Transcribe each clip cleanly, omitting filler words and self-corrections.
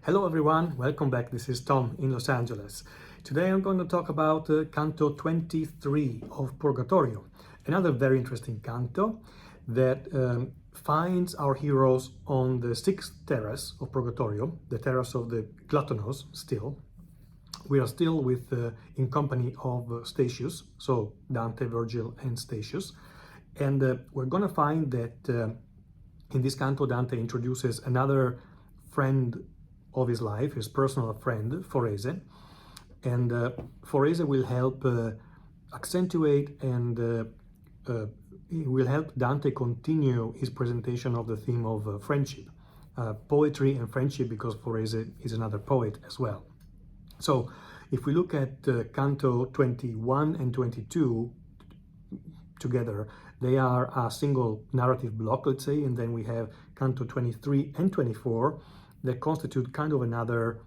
Hello everyone, welcome back. This is Tom in Los Angeles. Today I'm going to talk about Canto 23 of Purgatorio, another very interesting canto that finds our heroes on the sixth terrace of Purgatorio, the terrace of the gluttonous still. We are still in company of Statius, so Dante, Virgil and Statius, and we're going to find that in this canto Dante introduces another friend of his life, his personal friend, Forese, and Forese will help accentuate and he will help Dante continue his presentation of the theme of friendship, poetry and friendship, because Forese is another poet as well. So if we look at Canto 21 and 22 together, they are a single narrative block, let's say, and then we have Canto 23 and 24 that constitute kind of another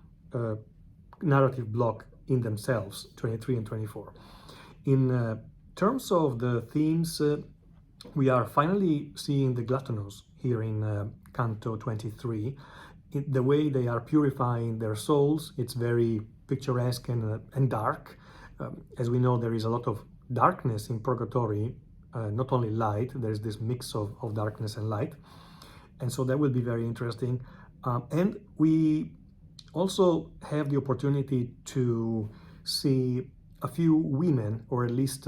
narrative block in themselves, 23 and 24. In terms of the themes, we are finally seeing the gluttonous here in Canto 23. The way they are purifying their souls, it's very picturesque and dark. As we know, there is a lot of darkness in Purgatory, not only light, there's this mix of darkness and light. And so that will be very interesting. And we also have the opportunity to see a few women, or at least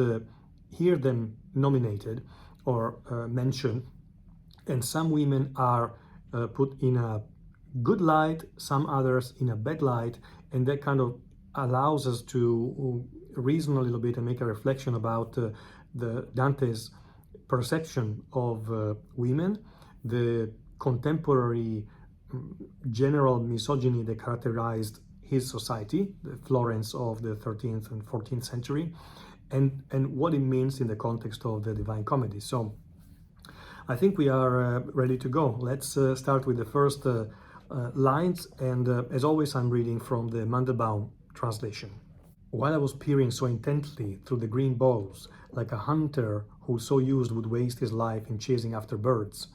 hear them nominated or mentioned. And some women are put in a good light, some others in a bad light, and that kind of allows us to reason a little bit and make a reflection about the Dante's perception of women, the contemporary general misogyny that characterized his society, the Florence of the 13th and 14th century, and what it means in the context of the Divine Comedy. So I think we are ready to go. Let's start with the first lines, and as always I'm reading from the Mandelbaum translation. While I was peering so intently through the green boughs, like a hunter who so used would waste his life in chasing after birds.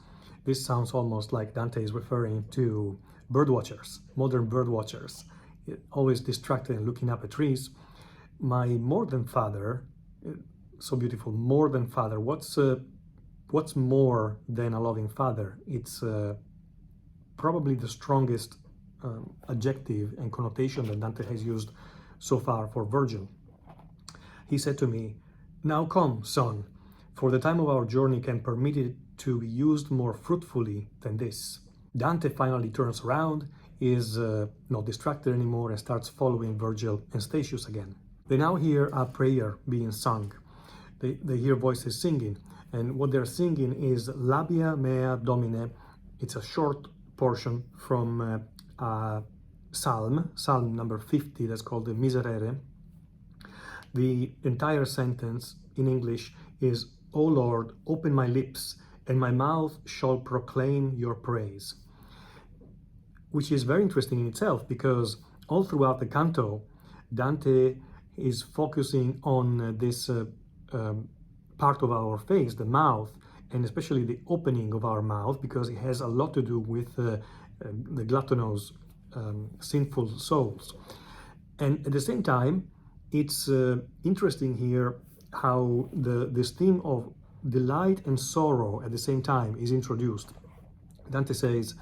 This sounds almost like Dante is referring to birdwatchers, modern birdwatchers, always distracted and looking up at trees. My more than father, so beautiful, more than father. What's more than a loving father? It's probably the strongest adjective and connotation that Dante has used so far for Virgil. He said to me, "Now come, son, for the time of our journey can permit it to be used more fruitfully than this." Dante finally turns around, is not distracted anymore, and starts following Virgil and Statius again. They now hear a prayer being sung. They hear voices singing, and what they're singing is Labia mea Domine. It's a short portion from a Psalm number 50, that's called the Miserere. The entire sentence in English is, "O Lord, open my lips, and my mouth shall proclaim your praise," which is very interesting in itself, because all throughout the canto, Dante is focusing on this part of our face, the mouth, and especially the opening of our mouth, because it has a lot to do with the gluttonous sinful souls. And at the same time, it's interesting here how this theme of delight and sorrow at the same time is introduced. Dante says,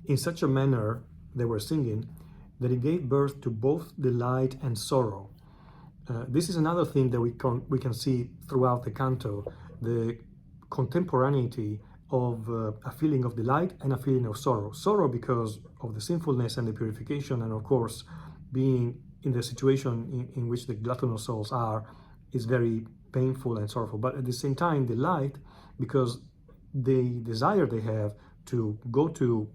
"In such a manner," they were singing, "that it gave birth to both delight and sorrow." This is another thing that we can see throughout the canto, the contemporaneity of a feeling of delight and a feeling of sorrow. Sorrow because of the sinfulness and the purification, and of course being in the situation in which the gluttonous souls are is very painful and sorrowful, but at the same time delight because the desire they have to go to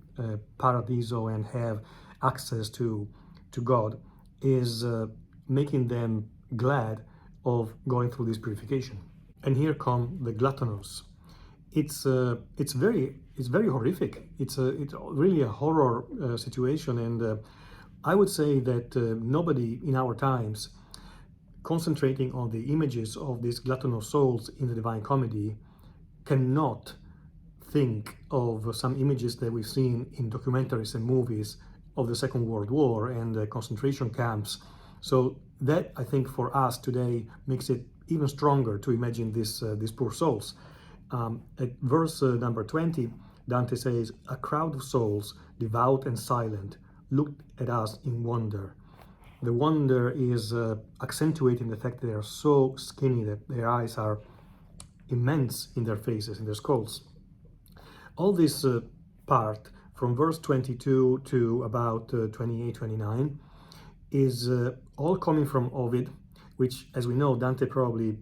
Paradiso and have access to God is making them glad of going through this purification. And here come the gluttonous. It's very horrific. It's really a horror situation, and I would say that nobody in our times, concentrating on the images of these gluttonous souls in the Divine Comedy, cannot think of some images that we've seen in documentaries and movies of the Second World War and the concentration camps. So that, I think, for us today makes it even stronger to imagine these poor souls. At verse number 20, Dante says, "A crowd of souls, devout and silent, looked at us in wonder." The wonder is accentuating the fact that they are so skinny that their eyes are immense in their faces, in their skulls. All this part from verse 22 to about 28, 29 is all coming from Ovid, which, as we know, Dante probably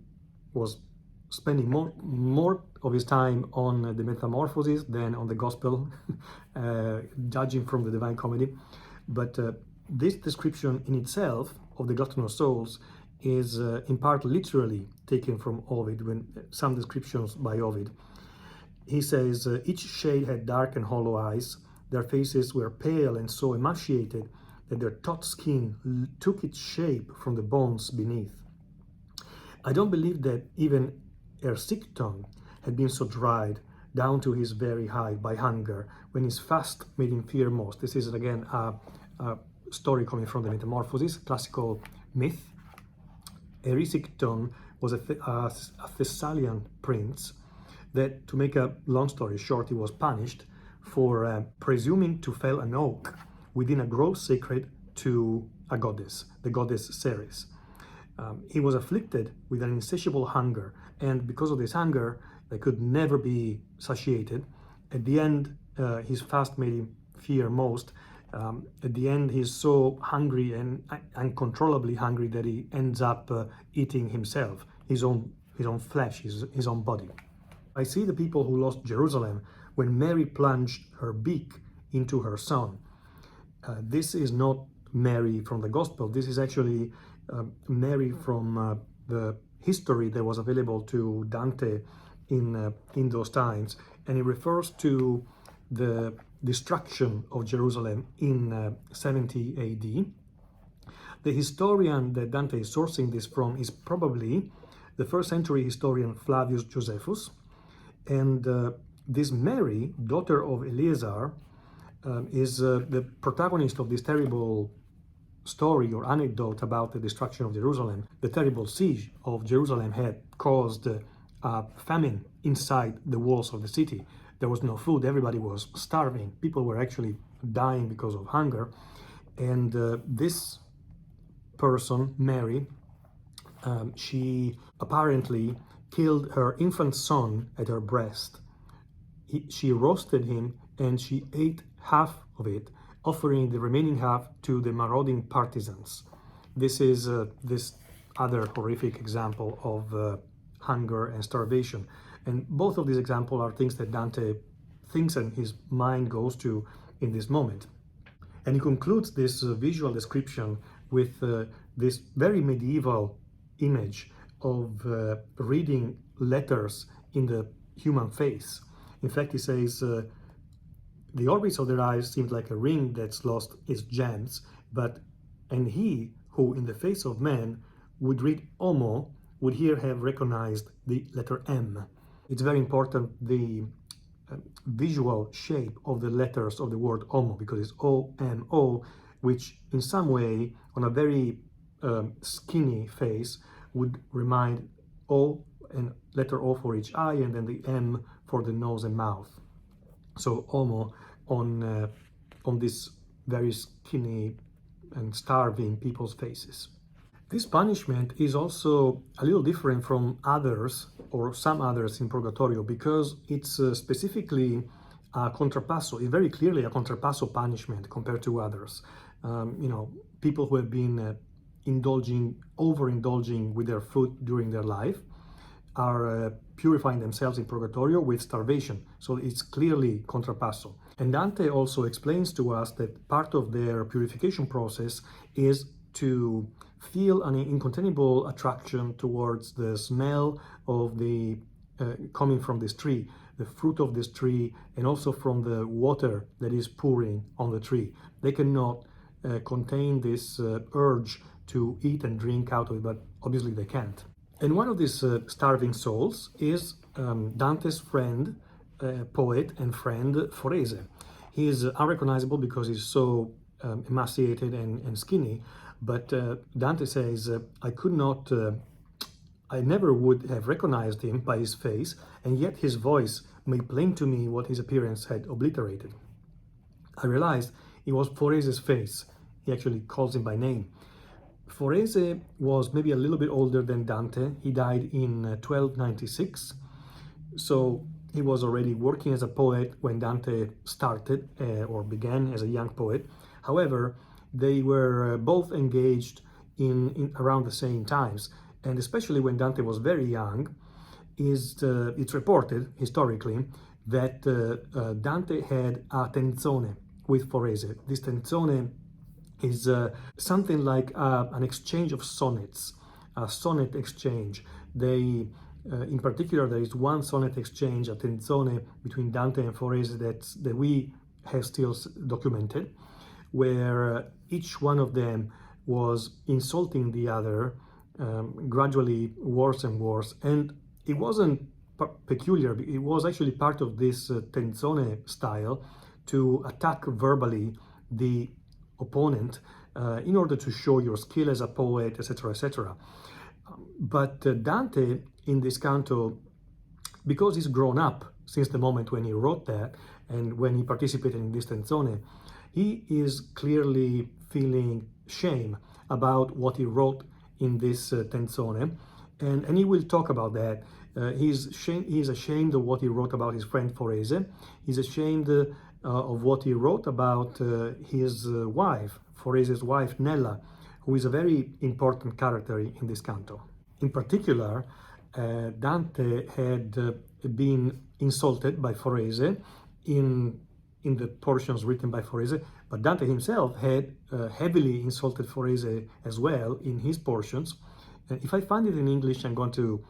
was spending more of his time on the Metamorphoses than on the Gospel, judging from the Divine Comedy. But this description in itself of the gluttonous souls is in part literally taken from Ovid, when some descriptions by Ovid. He says, "Each shade had dark and hollow eyes. Their faces were pale and so emaciated that their taut skin took its shape from the bones beneath. I don't believe that even Ersichthon had been so dried down to his very height by hunger when his fast made him fear most." This is again a story coming from the Metamorphoses, classical myth. Erisichthon was a Thessalian prince that, to make a long story short, he was punished for presuming to fell an oak within a grove sacred to a goddess, the goddess Ceres. He was afflicted with an insatiable hunger, and because of this hunger, that could never be satiated. At the end, his fast made him fear most. At the end, he's so hungry and uncontrollably hungry that he ends up eating himself, his own flesh, his own body. I see the people who lost Jerusalem when Mary plunged her beak into her son. This is not Mary from the Gospel. This is actually Mary from the history that was available to Dante in those times, and it refers to the destruction of Jerusalem in 70 AD. The historian that Dante is sourcing this from is probably the first century historian Flavius Josephus, and this Mary, daughter of Eleazar, is the protagonist of this terrible story or anecdote about the destruction of Jerusalem. The terrible siege of Jerusalem had caused a famine inside the walls of the city. There was no food, everybody was starving, people were actually dying because of hunger. And this person, Mary, she apparently killed her infant son at her breast. She roasted him and she ate half of it, offering the remaining half to the marauding partisans. This is this other horrific example of hunger and starvation. And both of these examples are things that Dante thinks and his mind goes to in this moment. And he concludes this visual description with this very medieval image of reading letters in the human face. In fact, he says, the orbits of their eyes seemed like a ring that's lost its gems, and he who in the face of man would read Homo would here have recognized the letter M. It's very important, the visual shape of the letters of the word Homo, because it's O-M-O, which in some way, on a very skinny face, would remind O, and letter O for each eye, and then the M for the nose and mouth. So Homo on this very skinny and starving people's faces. This punishment is also a little different from others, or some others in Purgatorio, because it's specifically a contrapasso. It's very clearly a contrapasso punishment compared to others. People who have been overindulging with their food during their life are purifying themselves in Purgatorio with starvation. So it's clearly contrapasso. And Dante also explains to us that part of their purification process is to feel an incontainable attraction towards the smell of the coming from this tree, the fruit of this tree, and also from the water that is pouring on the tree. They cannot contain this urge to eat and drink out of it, but obviously they can't. And one of these starving souls is Dante's friend, poet and friend Forese. He is unrecognizable because he's so emaciated and skinny, but Dante says, I never would have recognized him by his face, and yet his voice made plain to me what his appearance had obliterated. I realized it was Forese's face. He actually calls him by name. Forese was maybe a little bit older than Dante. He died in 1296, so he was already working as a poet when Dante started or began as a young poet. However, they were both engaged in around the same times, and especially when Dante was very young, it's reported historically that Dante had a tenzone with Forese. This tenzone is something like an exchange of sonnets, a sonnet exchange. In particular, there is one sonnet exchange, a tenzone between Dante and Forese that we have still documented, where each one of them was insulting the other, gradually worse and worse. And it wasn't peculiar, it was actually part of this tenzone style to attack verbally the opponent in order to show your skill as a poet, etc., etc. But Dante in this canto, because he's grown up since the moment when he wrote that and when he participated in this tenzone, he is clearly feeling shame about what he wrote in this tenzone, and he will talk about that. He's ashamed of what he wrote about his friend Forese. He's ashamed of what he wrote about his wife, Forese's wife Nella, who is a very important character in this canto. In particular, Dante had been insulted by Forese in the portions written by Forese, but Dante himself had heavily insulted Forese as well in his portions. And if I find it in English, I'm going to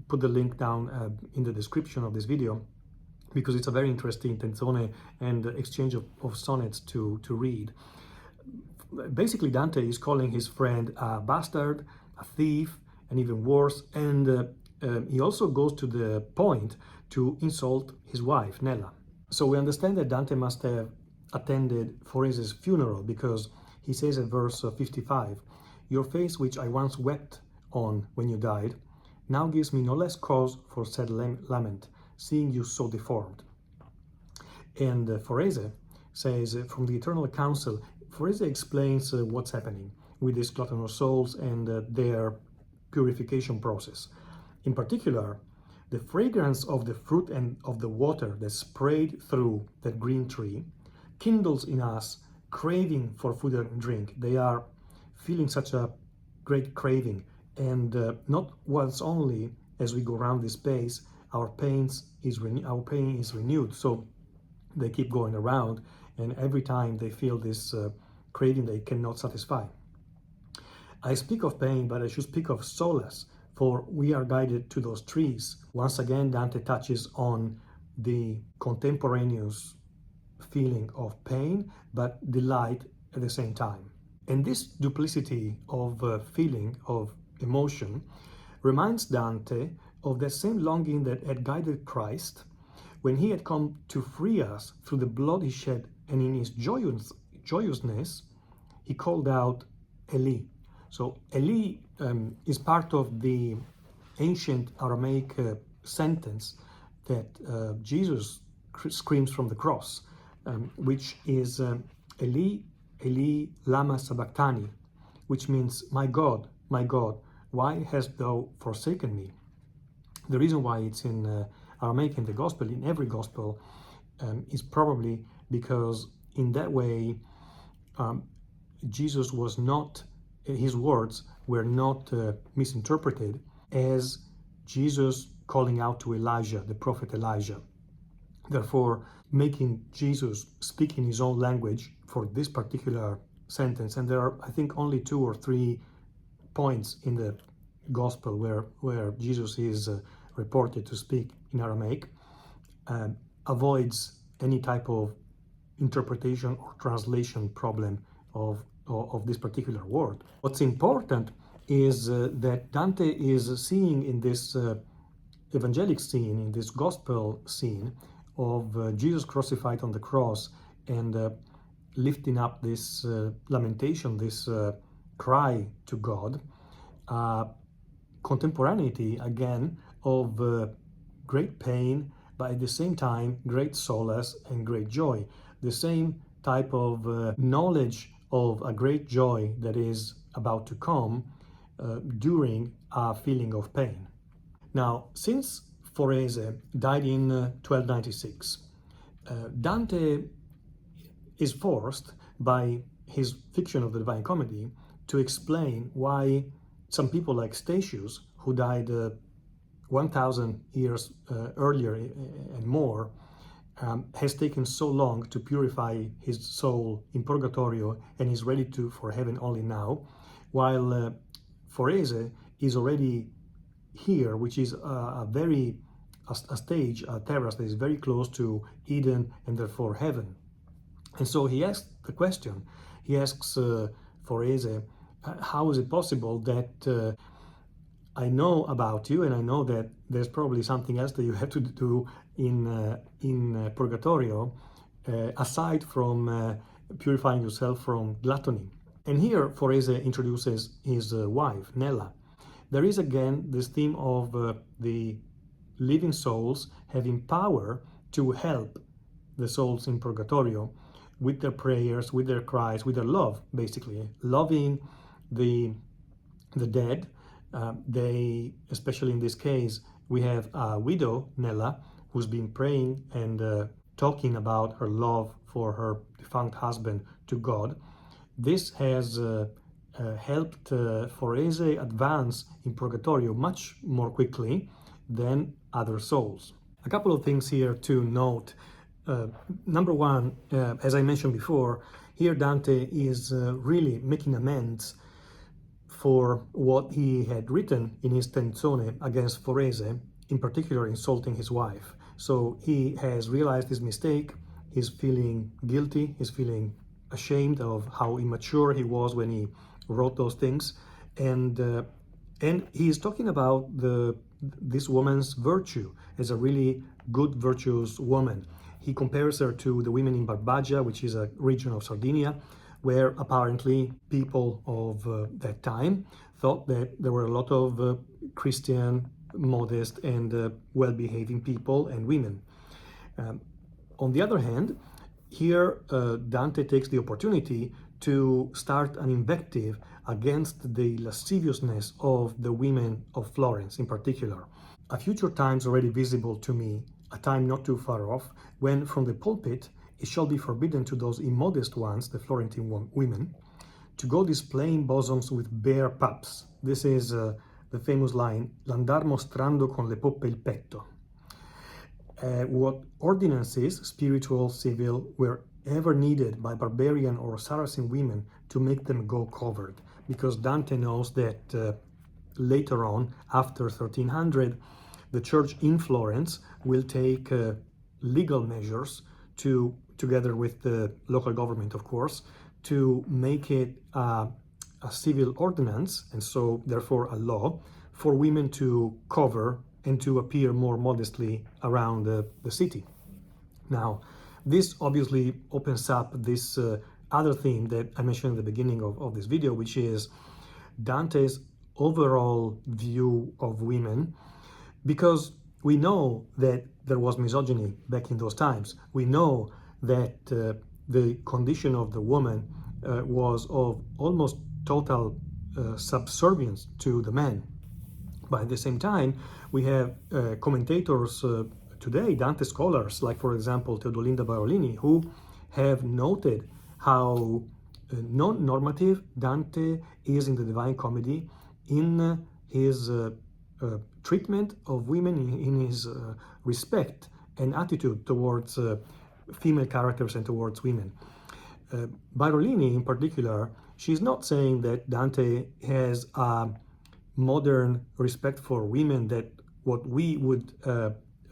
put the link down in the description of this video, because it's a very interesting tenzone and exchange of sonnets to read. Basically, Dante is calling his friend a bastard, a thief, and even worse, and he also goes to the point to insult his wife, Nella. So we understand that Dante must have attended Forese's funeral, because he says in verse 55, "Your face, which I once wept on when you died, now gives me no less cause for sad lament, seeing you so deformed." And Forese says, from the Eternal Council, Forese explains what's happening with these gluttonous souls and their purification process. In particular, the fragrance of the fruit and of the water that sprayed through that green tree kindles in us craving for food and drink. They are feeling such a great craving, and not once only as we go around this space, our pain is renewed. So they keep going around, and every time they feel this craving they cannot satisfy. I speak of pain, but I should speak of solace, for we are guided to those trees. Once again, Dante touches on the contemporaneous feeling of pain, but delight at the same time. And this duplicity of feeling, of emotion, reminds Dante of the same longing that had guided Christ when he had come to free us through the blood he shed, and in his joyousness he called out Eli. So Eli is part of the ancient Aramaic sentence that Jesus screams from the cross, which is Eli, Eli, lama sabachthani, which means, my God, why hast thou forsaken me? The reason why it's in Aramaic in the Gospel, in every Gospel, is probably because in that way Jesus was not, his words were not misinterpreted as Jesus calling out to Elijah, the prophet Elijah. Therefore, making Jesus speak in his own language for this particular sentence. And there are, I think, only 2 or 3 points in the Gospel where Jesus is reported to speak in Aramaic, avoids any type of interpretation or translation problem of this particular word. What's important is that Dante is seeing in this evangelic scene, in this gospel scene of Jesus crucified on the cross, and lifting up this lamentation, this cry to God, contemporaneity again of great pain, but at the same time great solace and great joy. The same type of knowledge of a great joy that is about to come during a feeling of pain. Now, since Forese died in 1296, Dante is forced by his fiction of the Divine Comedy to explain why some people like Statius, who died 1,000 years earlier and more, has taken so long to purify his soul in Purgatorio and is ready for heaven only now, while Forese is already here, which is a stage, a terrace that is very close to Eden and therefore heaven. And so he asks the question, he asks Forese, how is it possible that I know about you and I know that there's probably something else that you have to do in Purgatorio aside from purifying yourself from gluttony. And here Forese introduces his wife, Nella. There is again this theme of the living souls having power to help the souls in Purgatorio with their prayers, with their cries, with their love, basically, loving the dead. They, especially in this case, we have a widow, Nella, who's been praying and talking about her love for her defunct husband to God. This has helped Forese advance in Purgatorio much more quickly than other souls. A couple of things here to note. Number one, as I mentioned before, here Dante is really making amends for what he had written in his Tenzone against Forese, in particular insulting his wife. So he has realized his mistake, he's feeling guilty, he's feeling ashamed of how immature he was when he wrote those things, and he is talking about this woman's virtue as a really good, virtuous woman. He compares her to the women in Barbagia, which is a region of Sardinia, where apparently people of that time thought that there were a lot of Christian, modest, and well-behaving people and women. On the other hand, here Dante takes the opportunity to start an invective against the lasciviousness of the women of Florence in particular. A future time is already visible to me, a time not too far off, when from the pulpit it shall be forbidden to those immodest ones, the Florentine women, to go displaying bosoms with bare pups. This is the famous line, l'andar mostrando con le poppe il petto. What ordinances, spiritual, civil, were ever needed by barbarian or Saracen women to make them go covered, because Dante knows that later on, after 1300, the church in Florence will take legal measures to, together with the local government, of course, to make it a civil ordinance, and so therefore a law, for women to cover and to appear more modestly around the city. Now, this obviously opens up this other theme that I mentioned at the beginning of this video, which is Dante's overall view of women, because we know that there was misogyny back in those times. We know that the condition of the woman was of almost total subservience to the man. But at the same time, we have commentators today, Dante scholars, like for example Teodolinda Barolini, who have noted how non-normative Dante is in the Divine Comedy in his treatment of women, in his respect and attitude towards female characters and towards women. Barolini in particular, she's not saying that Dante has a modern respect for women, that what we would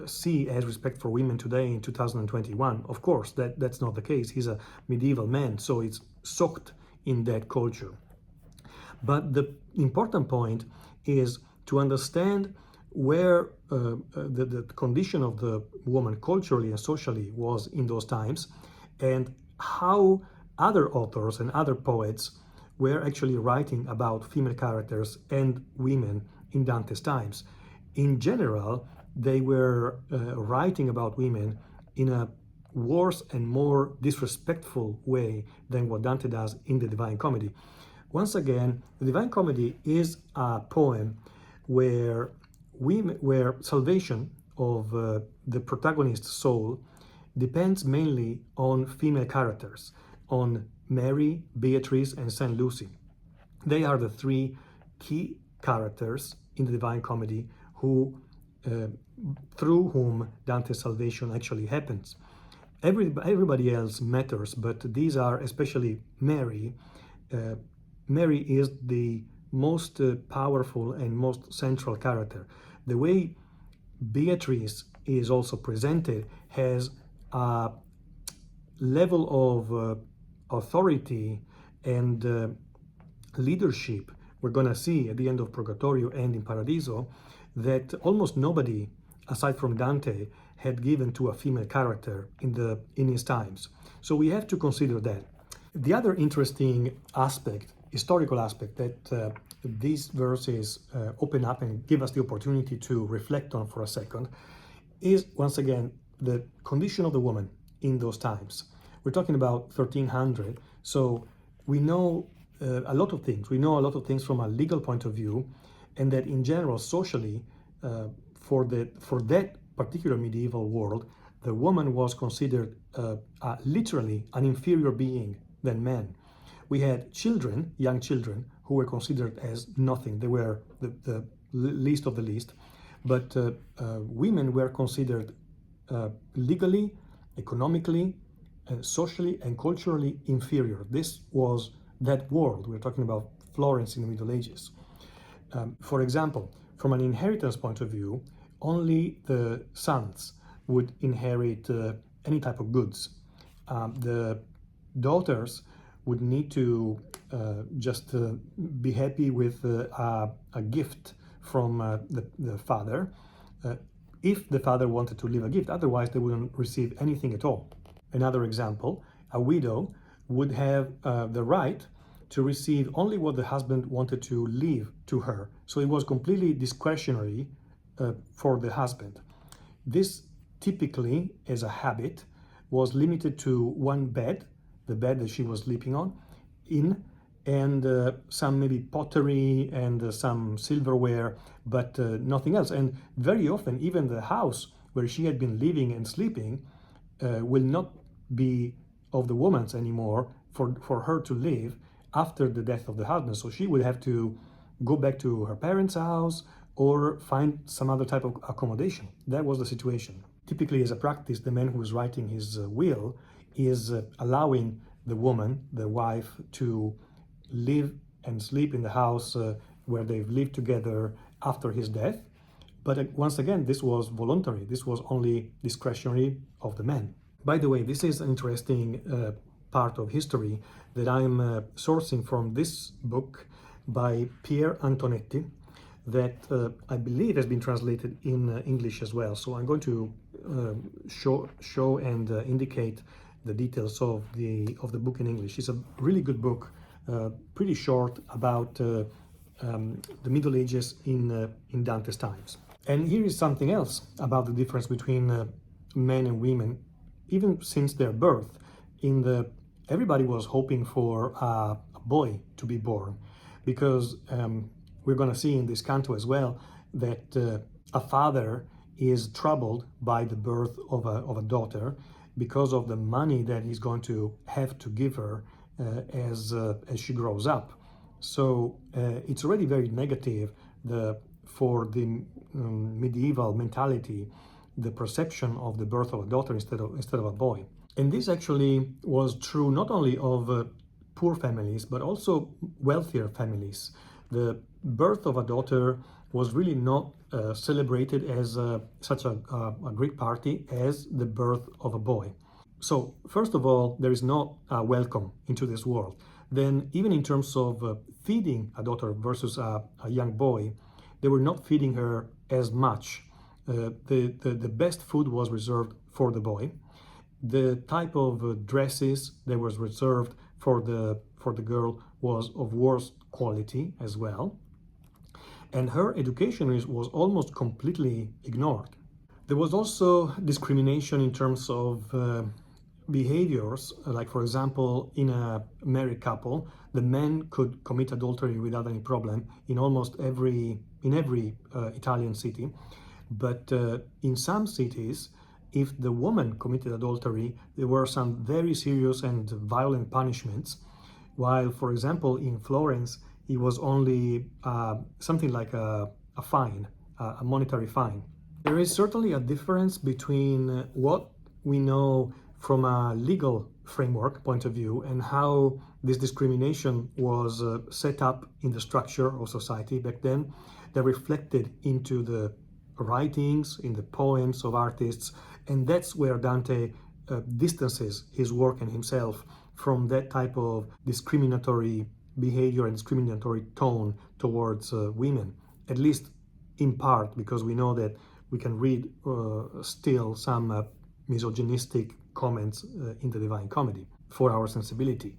see as respect for women today in 2021. Of course, that's not the case. He's a medieval man, so it's soaked in that culture. But the important point is to understand where the condition of the woman culturally and socially was in those times, and how other authors and other poets were actually writing about female characters and women in Dante's times. In general, they were writing about women in a worse and more disrespectful way than what Dante does in the Divine Comedy. Once again, the Divine Comedy is a poem where salvation of the protagonist's soul depends mainly on female characters, on Mary, Beatrice, and Saint Lucy. They are the three key characters in the Divine Comedy through whom Dante's salvation actually happens. Everybody else matters, but these are especially Mary. Mary is the most powerful and most central character. The way Beatrice is also presented has a level of authority and leadership we're going to see at the end of Purgatorio and in Paradiso that almost nobody aside from Dante had given to a female character in his times. So we have to consider that. The other interesting aspect, historical aspect, that these verses open up and give us the opportunity to reflect on for a second is, once again, the condition of the woman in those times. We're talking about 1300, so we know a lot of things. We know a lot of things from a legal point of view, and that in general, socially, for that particular medieval world, the woman was considered literally an inferior being than men. We had children, young children, who were considered as nothing. They were the least of the least. But women were considered legally, economically, socially, and culturally inferior. This was that world. We're talking about Florence in the Middle Ages. For example, from an inheritance point of view, only the sons would inherit any type of goods. The daughters would need to just be happy with a gift from the father, if the father wanted to leave a gift. Otherwise, they wouldn't receive anything at all. Another example, a widow would have the right to receive only what the husband wanted to leave to her. So it was completely discretionary for the husband. This typically, as a habit, was limited to one bed, the bed that she was sleeping on, and some maybe pottery and some silverware, but nothing else. And very often, even the house where she had been living and sleeping will not be of the woman's anymore for her to live after the death of the husband. So she would have to go back to her parents' house or find some other type of accommodation. That was the situation. Typically, as a practice, the man who is writing his will is allowing the woman, the wife, to live and sleep in the house where they've lived together after his death. But once again, this was voluntary. This was only discretionary of the man. By the way, this is an interesting part of history that I'm sourcing from this book by Pier Antonetti that I believe has been translated in English as well. So I'm going to show and indicate the details of the book in English. It's a really good book, pretty short, about the Middle Ages in Dante's times. And here is something else about the difference between men and women, even since their birth. Everybody was hoping for a boy to be born, because we're going to see in this canto as well that a father is troubled by the birth of a daughter because of the money that he's going to have to give her as she grows up. So it's already very negative for the medieval mentality, the perception of the birth of a daughter instead of a boy. And this actually was true not only of poor families, but also wealthier families. The birth of a daughter was really not celebrated as such a great party as the birth of a boy. So first of all, there is not a welcome into this world. Then even in terms of feeding a daughter versus a young boy, they were not feeding her as much. The best food was reserved for the boy. The type of dresses that was reserved for the girl was of worst quality as well, and her education was almost completely ignored. There was also discrimination in terms of behaviors, like for example, in a married couple, the man could commit adultery without any problem in almost every Italian city, but in some cities, if the woman committed adultery, there were some very serious and violent punishments, while, for example, in Florence, it was only something like a fine, a monetary fine. There is certainly a difference between what we know from a legal framework point of view and how this discrimination was set up in the structure of society back then, that reflected into the writings, in the poems of artists, and that's where Dante distances his work and himself from that type of discriminatory behavior and discriminatory tone towards women, at least in part, because we know that we can read still some misogynistic comments in the Divine Comedy for our sensibility.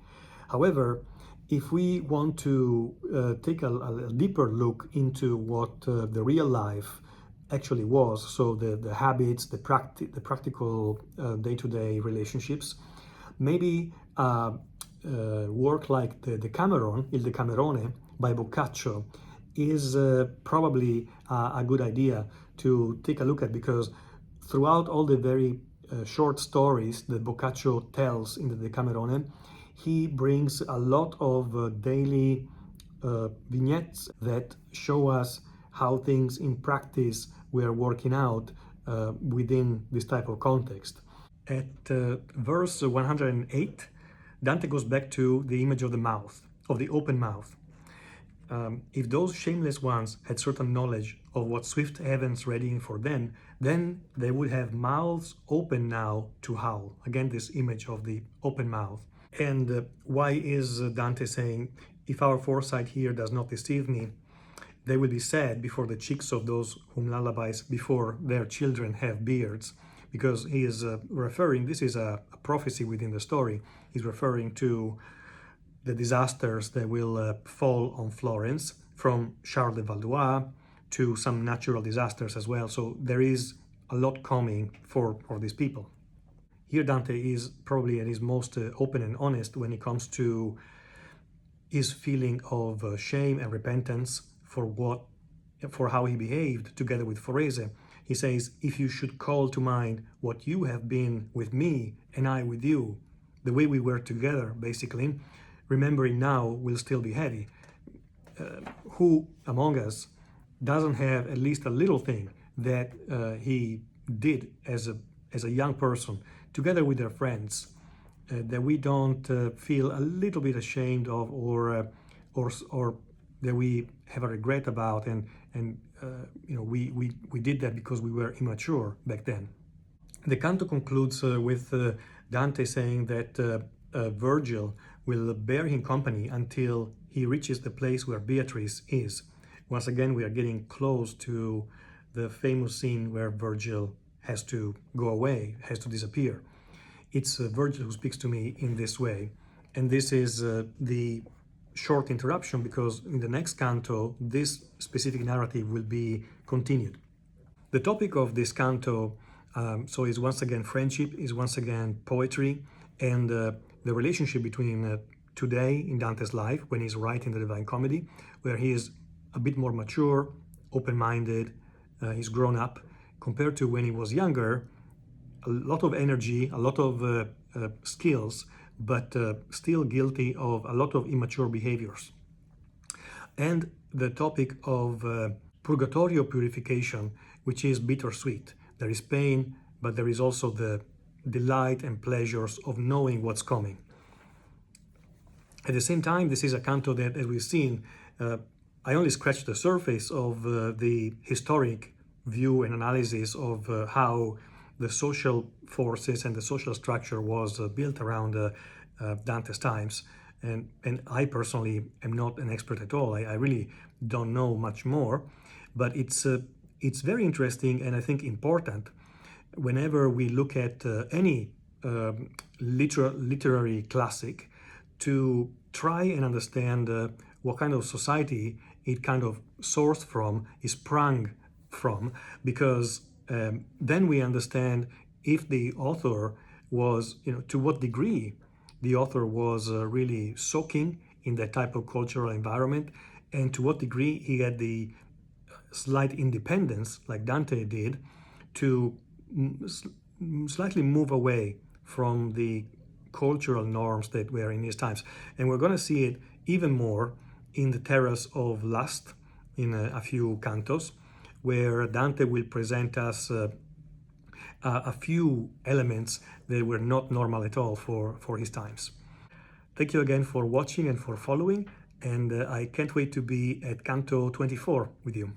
However, if we want to take a deeper look into what the real life actually was, so the habits, the practical day-to-day relationships, maybe work like the Decameron, Il Decamerone by Boccaccio is probably a good idea to take a look at, because throughout all the very short stories that Boccaccio tells in the Decamerone, he brings a lot of daily vignettes that show us how things in practice were working out within this type of context. At verse 108, Dante goes back to the image of the mouth, of the open mouth. If those shameless ones had certain knowledge of what swift heavens readying for them, then they would have mouths open now to howl. Again, this image of the open mouth. And why is Dante saying, if our foresight here does not deceive me, they will be sad before the cheeks of those whom lullabies before their children have beards? Because he is referring, this is a prophecy within the story, he's referring to the disasters that will fall on Florence, from Charles de Valois to some natural disasters as well. So there is a lot coming for these people. Here Dante is probably at his most open and honest when it comes to his feeling of shame and repentance for how he behaved together with Forese. He says, if you should call to mind what you have been with me and I with you, the way we were together, basically, remembering now will still be heavy. Who among us doesn't have at least a little thing that he did as a young person, together with their friends, that we don't feel a little bit ashamed of, or that we have a regret about, and we did that because we were immature back then. The canto concludes with Dante saying that Virgil will bear him company until he reaches the place where Beatrice is. Once again, we are getting close to the famous scene where Virgil has to go away, has to disappear. It's Virgil who speaks to me in this way. And this is the short interruption, because in the next canto, this specific narrative will be continued. The topic of this canto so is once again friendship, is once again poetry, and the relationship between today in Dante's life, when he's writing the Divine Comedy, where he is a bit more mature, open-minded, he's grown up, compared to when he was younger, a lot of energy, a lot of skills, but still guilty of a lot of immature behaviors. And the topic of Purgatorio Purification, which is bittersweet. There is pain, but there is also the delight and pleasures of knowing what's coming. At the same time, this is a canto that, as we've seen, I only scratched the surface of the historic view and analysis of how the social forces and the social structure was built around Dante's times. And I personally am not an expert at all. I really don't know much more, but it's very interesting, and I think important whenever we look at any literary classic, to try and understand what kind of society it kind of sourced from, is sprung from, because then we understand if the author was, to what degree the author was really soaking in that type of cultural environment, and to what degree he had the slight independence, like Dante did, to slightly move away from the cultural norms that were in his times. And we're going to see it even more in the Terrace of Lust in a few cantos, where Dante will present us a few elements that were not normal at all for his times. Thank you again for watching and for following, and I can't wait to be at Canto 24 with you.